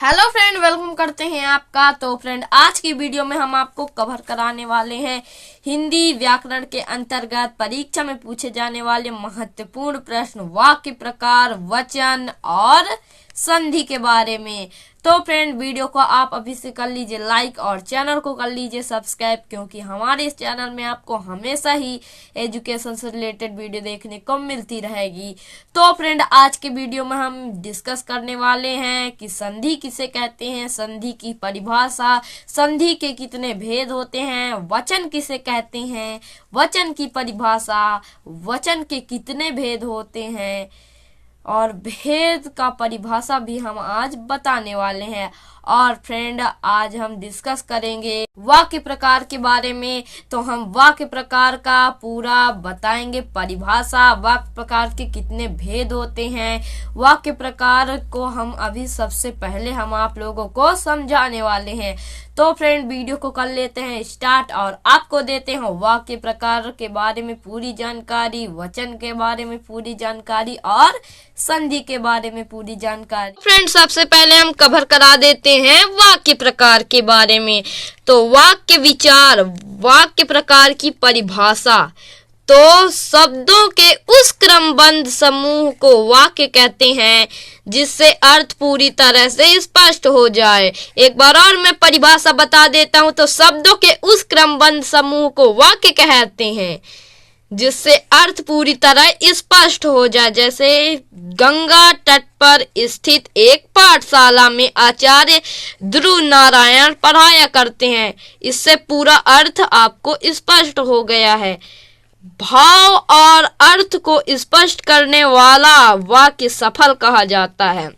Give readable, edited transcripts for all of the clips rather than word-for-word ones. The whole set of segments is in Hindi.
हेलो फ्रेंड, वेलकम करते हैं आपका। तो फ्रेंड, आज की वीडियो में हम आपको कवर कराने वाले हैं हिंदी व्याकरण के अंतर्गत परीक्षा में पूछे जाने वाले महत्वपूर्ण प्रश्न, वाक्य प्रकार, वचन और संधि के बारे में। तो फ्रेंड, वीडियो को आप अभी से कर लीजिए लाइक और चैनल को कर लीजिए सब्सक्राइब, क्योंकि हमारे इस चैनल में आपको हमेशा ही एजुकेशन से रिलेटेड वीडियो देखने को मिलती रहेगी। तो फ्रेंड, आज के वीडियो में हम डिस्कस करने वाले हैं कि संधि किसे कहते हैं, संधि की परिभाषा, संधि के कितने भेद होते हैं, वचन किसे कहते हैं, वचन की परिभाषा, वचन के कितने भेद होते हैं और भेद का परिभाषा भी हम आज बताने वाले हैं। और फ्रेंड, आज हम डिस्कस करेंगे वाक्य प्रकार के बारे में। तो हम वाक्य प्रकार का पूरा बताएंगे, परिभाषा, वाक्य प्रकार के कितने भेद होते हैं, वाक्य प्रकार को हम अभी सबसे पहले हम आप लोगों को समझाने वाले हैं। तो फ्रेंड, वीडियो को कर लेते हैं स्टार्ट और आपको देते हैं वाक्य प्रकार के बारे में पूरी जानकारी, वचन के बारे में पूरी जानकारी और संधि के बारे में पूरी जानकारी। फ्रेंड, सबसे पहले हम कवर करा देते हैं वाक्य प्रकार के बारे में। तो वाक्य विचार, वाक्य प्रकार की परिभाषा। तो शब्दों के उस क्रमबद्ध समूह को वाक्य कहते हैं जिससे अर्थ पूरी तरह से स्पष्ट हो जाए। एक बार और मैं परिभाषा बता देता हूं। तो शब्दों के उस क्रमबद्ध समूह को वाक्य कहते हैं जिससे अर्थ पूरी तरह स्पष्ट हो जाए। जैसे गंगा तट पर स्थित एक पाठशाला में आचार्य ध्रुव नारायण पढ़ाया करते हैं। इससे पूरा अर्थ आपको स्पष्ट हो गया है। भाव और अर्थ को स्पष्ट करने वाला वाक्य सफल कहा जाता है।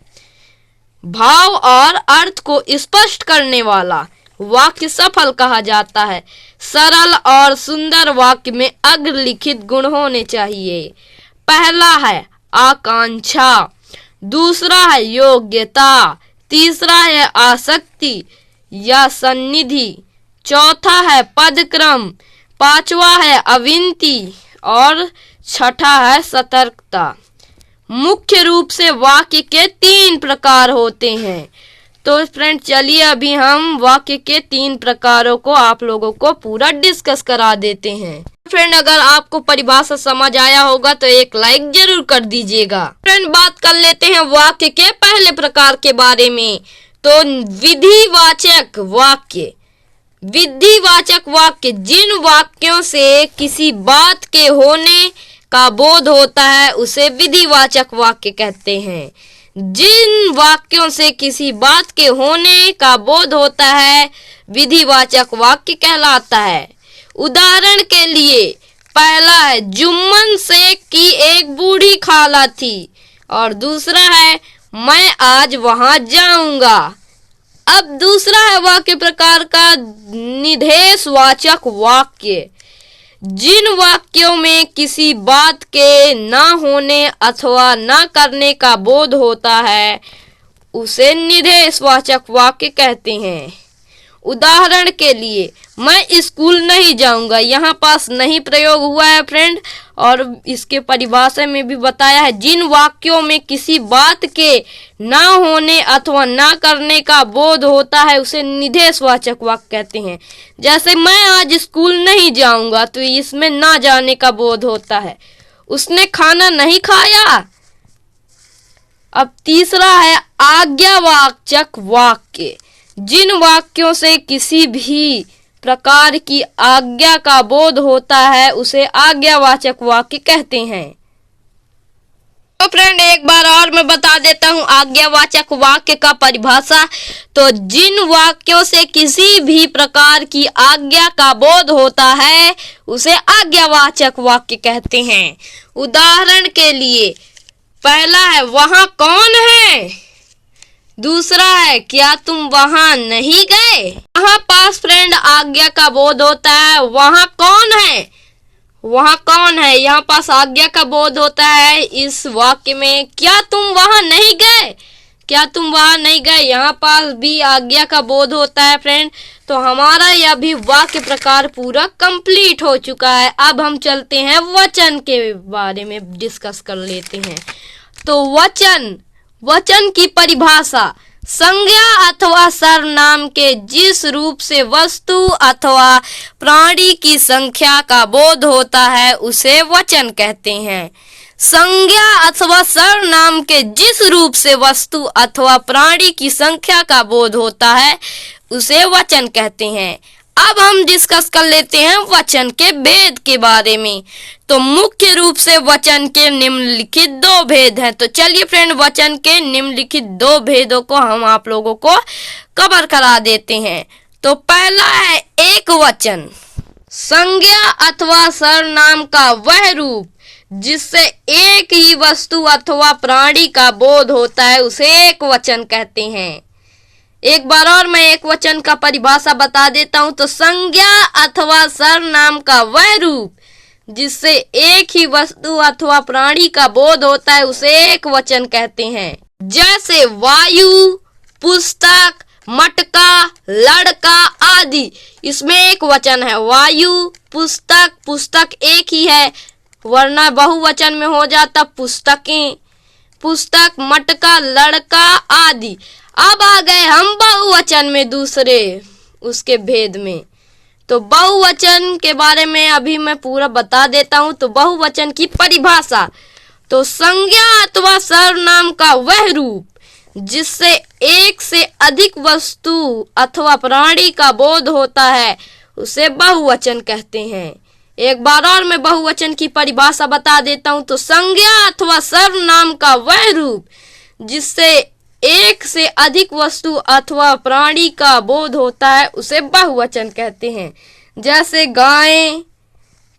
भाव और अर्थ को स्पष्ट करने वाला वाक्य सफल कहा जाता है। सरल और सुंदर वाक्य में अग्रलिखित गुण होने चाहिए। पहला है आकांक्षा, दूसरा है योग्यता, तीसरा है आसक्ति या सन्निधि, चौथा है पदक्रम, पांचवा है अविनति और छठा है सतर्कता। मुख्य रूप से वाक्य के 3 प्रकार होते हैं। तो फ्रेंड, चलिए अभी हम वाक्य के 3 प्रकारों को आप लोगों को पूरा डिस्कस करा देते हैं। फ्रेंड, अगर आपको परिभाषा समझ आया होगा तो एक लाइक जरूर कर दीजिएगा। फ्रेंड, बात कर लेते हैं वाक्य के पहले प्रकार के बारे में। तो विधिवाचक वाक्य। विधिवाचक वाक्य जिन वाक्यों से किसी बात के होने का बोध होता है उसे विधिवाचक वाक्य कहते हैं। जिन वाक्यों से किसी बात के होने का बोध होता है विधिवाचक वाक्य कहलाता है। उदाहरण के लिए, पहला है जुम्मन शेख की एक बूढ़ी खाला थी और दूसरा है मैं आज वहां जाऊंगा। अब दूसरा है वाक्य प्रकार का निदेशवाचक वाक्य। जिन वाक्यों में किसी बात के न होने अथवा न करने का बोध होता है उसे निदेशवाचक वाक्य कहते हैं। उदाहरण के लिए, मैं स्कूल नहीं जाऊंगा, यहाँ पास नहीं प्रयोग हुआ है फ्रेंड, और इसके परिभाषा में भी बताया है। जिन वाक्यों में किसी बात के न होने अथवा न करने का बोध होता है उसे निदेशवाचक वाक्य कहते हैं। जैसे मैं आज स्कूल नहीं जाऊंगा, तो इसमें न जाने का बोध होता है। उसने खाना नहीं खाया। अब तीसरा है आज्ञावाचक वाक्य। जिन वाक्यों से किसी भी प्रकार की आज्ञा का बोध होता है उसे आज्ञावाचक वाक्य कहते हैं। तो फ्रेंड, एक बार और मैं बता देता हूँ आज्ञावाचक वाक्य का परिभाषा। तो जिन वाक्यों से किसी भी प्रकार की आज्ञा का बोध होता है उसे आज्ञावाचक वाक्य कहते हैं। उदाहरण के लिए, पहला है वहां कौन है, दूसरा है क्या तुम वहां नहीं गए। वहां पास फ्रेंड आज्ञा का बोध होता है। वहां कौन है, वहां कौन है, यहाँ पास आज्ञा का बोध होता है। इस वाक्य में क्या तुम वहां नहीं गए, क्या तुम वहां नहीं गए, यहाँ पास भी आज्ञा का बोध होता है फ्रेंड। तो हमारा यह भी वाक्य प्रकार पूरा कंप्लीट हो चुका है। अब हम चलते हैं वचन के बारे में डिस्कस कर लेते हैं। तो वचन, वचन की परिभाषा। संज्ञा अथवा सर्वनाम के जिस रूप से वस्तु अथवा प्राणी की संख्या का बोध होता है उसे वचन कहते हैं। संज्ञा अथवा सर्वनाम के जिस रूप से वस्तु अथवा प्राणी की संख्या का बोध होता है उसे वचन कहते हैं। अब हम डिस्कस कर लेते हैं वचन के भेद के बारे में। तो मुख्य रूप से वचन के निम्नलिखित दो भेद हैं। तो चलिए फ्रेंड, वचन के निम्नलिखित दो भेदों को हम आप लोगों को कवर करा देते हैं। तो पहला है एक वचन। संज्ञा अथवा सर्वनाम का वह रूप जिससे एक ही वस्तु अथवा प्राणी का बोध होता है उसे एक वचन कहते हैं। एक बार और मैं एक वचन का परिभाषा बता देता हूं। तो संज्ञा अथवा सर्वनाम का वह रूप जिससे एक ही वस्तु अथवा प्राणी का बोध होता है उसे एक वचन कहते हैं। जैसे वायु, पुस्तक, मटका, लड़का आदि, इसमें एक वचन है। वायु, पुस्तक, पुस्तक एक ही है वरना बहुवचन में हो जाता पुस्तकें, पुस्तक, मटका, लड़का आदि। अब आ गए हम बहुवचन में दूसरे उसके भेद में। तो बहुवचन के बारे में अभी मैं पूरा बता देता हूं। तो बहुवचन की परिभाषा, तो संज्ञा अथवा सर्वनाम का वह रूप जिससे एक से अधिक वस्तु अथवा प्राणी का बोध होता है उसे बहुवचन कहते हैं। एक बार और मैं बहुवचन की परिभाषा बता देता हूं। तो संज्ञा अथवा सर्वनाम का वह रूप जिससे एक से अधिक वस्तु अथवा प्राणी का बोध होता है उसे बहुवचन कहते हैं। जैसे गायें,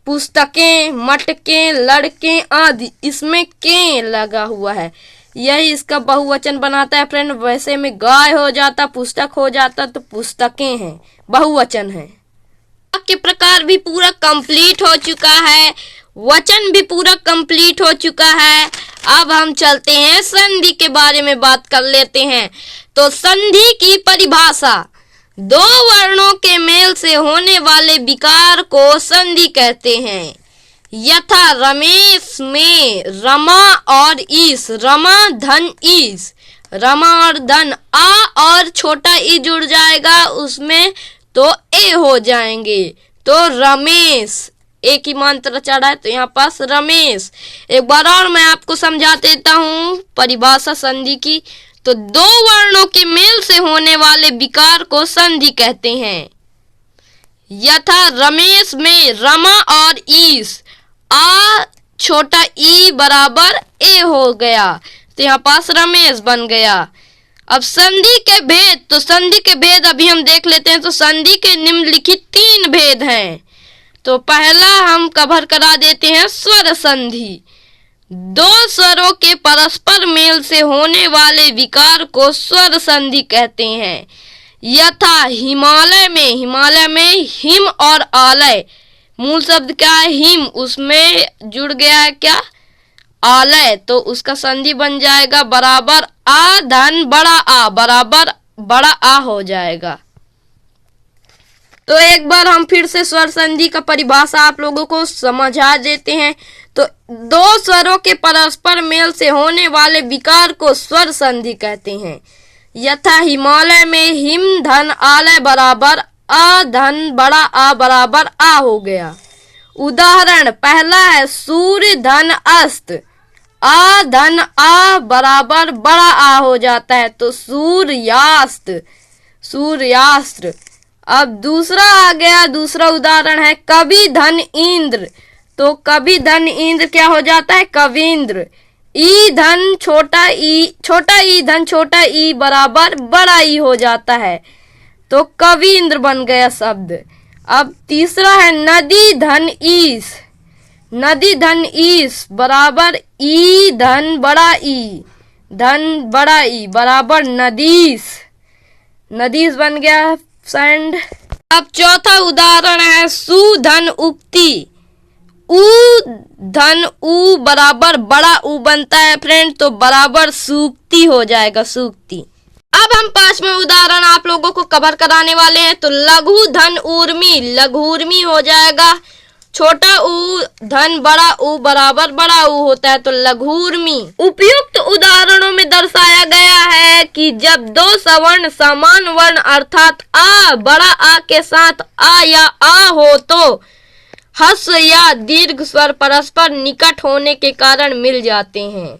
पुस्तकें, मटके, लड़के आदि, इसमें के लगा हुआ है, यही इसका बहुवचन बनाता है फ्रेंड। वैसे में गाय हो जाता, पुस्तक हो जाता, तो पुस्तकें हैं, बहुवचन है। वाक्य प्रकार भी पूरा कंप्लीट हो चुका है, वचन भी पूरा कंप्लीट हो चुका है। अब हम चलते हैं संधि के बारे में बात कर लेते हैं। तो संधि की परिभाषा, दो वर्णों के मेल से होने वाले विकार को संधि कहते हैं। यथा रमेश में रमा और ईस, रमा धन ईस, रमा और धन, आ और छोटा ई जुड़ जाएगा उसमें तो ए हो जाएंगे। तो रमेश, एक ही मंत्र चढ़ा है तो यहाँ पास रमेश। एक बार और मैं आपको समझा देता हूँ परिभाषा संधि की। तो दो वर्णों के मेल से होने वाले विकार को संधि कहते हैं। यथा रमेश में रमा और ईस, आ छोटा ई बराबर ए हो गया तो यहाँ पास रमेश बन गया। अब संधि के भेद, तो संधि के भेद अभी हम देख लेते हैं। तो संधि के निम्नलिखित तीन भेद हैं। तो पहला हम कवर करा देते हैं स्वर संधि। दो स्वरों के परस्पर मेल से होने वाले विकार को स्वर संधि कहते हैं। यथा हिमालय में हिम और आलय, मूल शब्द क्या है हिम, उसमें जुड़ गया है क्या आलय, तो उसका संधि बन जाएगा बराबर आ धन बड़ा आ, बराबर बड़ा आ हो जाएगा। तो एक बार हम फिर से स्वर संधि का परिभाषा आप लोगों को समझा देते हैं। तो दो स्वरों के परस्पर मेल से होने वाले विकार को स्वर संधि कहते हैं। यथा हिमालय में हिम धन आलय बराबर आ धन बड़ा आ बराबर आ हो गया। उदाहरण पहला है सूर्य धन अस्त, आ धन आ बराबर बड़ा आ हो जाता है तो सूर्यास्त, सूर्यास्त्र। अब दूसरा आ गया, दूसरा उदाहरण है कवि धन इंद्र, तो कवि धन इंद्र क्या हो जाता है कविंद्र। ई धन छोटा ई धन छोटा ई बराबर बड़ा ई हो जाता है तो कविंद्र बन गया शब्द। अब तीसरा है नदी धन ईस, नदी धन ईस बराबर ई धन बड़ा ई, धन बड़ा ई बराबर नदीस, नदीस बन गया फ्रेंड। अब चौथा उदाहरण है सु धन उक्ति, उ धन उ बराबर बड़ा उ बनता है फ्रेंड तो बराबर सूक्ति हो जाएगा सूक्ति। अब हम पांचवा उदाहरण आप लोगों को कवर कराने वाले हैं। तो लघु धन ऊर्मी, लघुर्मी हो जाएगा छोटा ऊ धन बड़ा ऊ बराबर बड़ा ऊ होता है, तो लघुर्मी। उपयुक्त उदाहरणों में दर्शाया गया है कि जब दो सवर्ण समान वर्ण अर्थात आ बड़ा आ के साथ आ या आ हो तो ह्रस्व या दीर्घ स्वर परस्पर निकट होने के कारण मिल जाते हैं,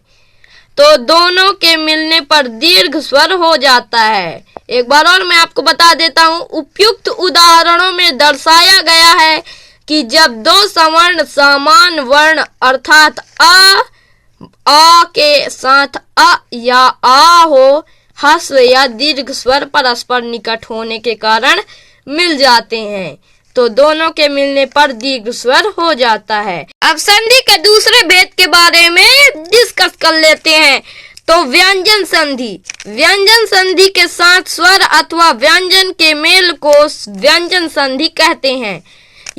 तो दोनों के मिलने पर दीर्घ स्वर हो जाता है। एक बार और मैं आपको बता देता हूँ, उपयुक्त उदाहरणों में दर्शाया गया है कि जब दो सवर्ण समान वर्ण अर्थात आ के साथ अ या आ हो, ह्रस्व या दीर्घ स्वर परस्पर निकट होने के कारण मिल जाते हैं, तो दोनों के मिलने पर दीर्घ स्वर हो जाता है। अब संधि के दूसरे भेद के बारे में डिस्कस कर लेते हैं। तो व्यंजन संधि, व्यंजन संधि के साथ स्वर अथवा व्यंजन के मेल को व्यंजन संधि कहते हैं।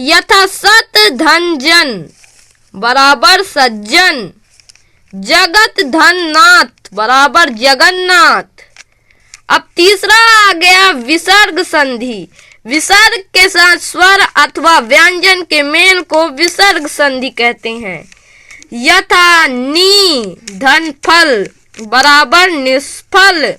यथा सत धन जन बराबर सज्जन, जगत धन नाथ बराबर जगन्नाथ। अब तीसरा आ गया विसर्ग संधि, विसर्ग के साथ स्वर अथवा व्यंजन के मेल को विसर्ग संधि कहते हैं। यथा नी धन फल बराबर निष्फल,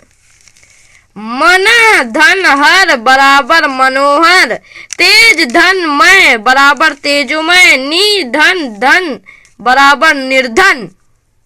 मना धन हर बराबर मनोहर, तेज धन मय बराबर तेजोमय, नी धन धन बराबर निर्धन।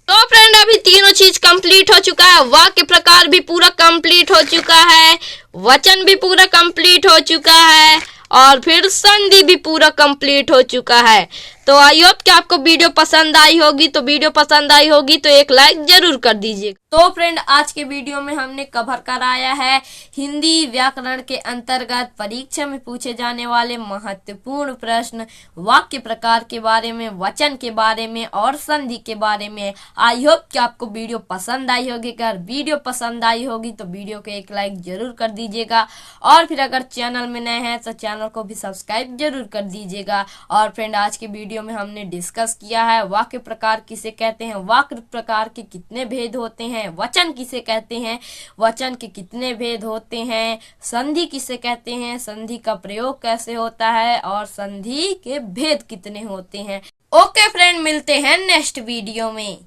तो फ्रेंड अभी तीनों चीज कंप्लीट हो चुका है, वाक्य प्रकार भी पूरा कंप्लीट हो चुका है, वचन भी पूरा कंप्लीट हो चुका है और फिर संधि भी पूरा कंप्लीट हो चुका है। तो आई होप कि आपको वीडियो पसंद आई होगी, तो वीडियो पसंद आई होगी तो एक लाइक जरूर कर दीजिए। तो फ्रेंड आज के वीडियो में हमने कवर कराया है हिंदी व्याकरण के अंतर्गत परीक्षा में पूछे जाने वाले महत्वपूर्ण प्रश्न, वाक्य प्रकार के बारे में, वचन के बारे में और संधि के बारे में। आई होप कि आपको वीडियो पसंद आई होगी। अगर वीडियो पसंद आई होगी तो वीडियो को एक लाइक जरूर कर दीजिएगा और फिर अगर चैनल में नए हैं तो चैनल को भी सब्सक्राइब जरूर कर दीजिएगा। और फ्रेंड आज के वीडियो में हमने डिस्कस किया है वाक्य प्रकार किसे कहते हैं, वाक्य प्रकार के कितने भेद होते हैं, वचन किसे कहते हैं, वचन के कितने भेद होते हैं, संधि किसे कहते हैं, संधि का प्रयोग कैसे होता है और संधि के भेद कितने होते हैं। ओके फ्रेंड, मिलते हैं नेक्स्ट वीडियो में।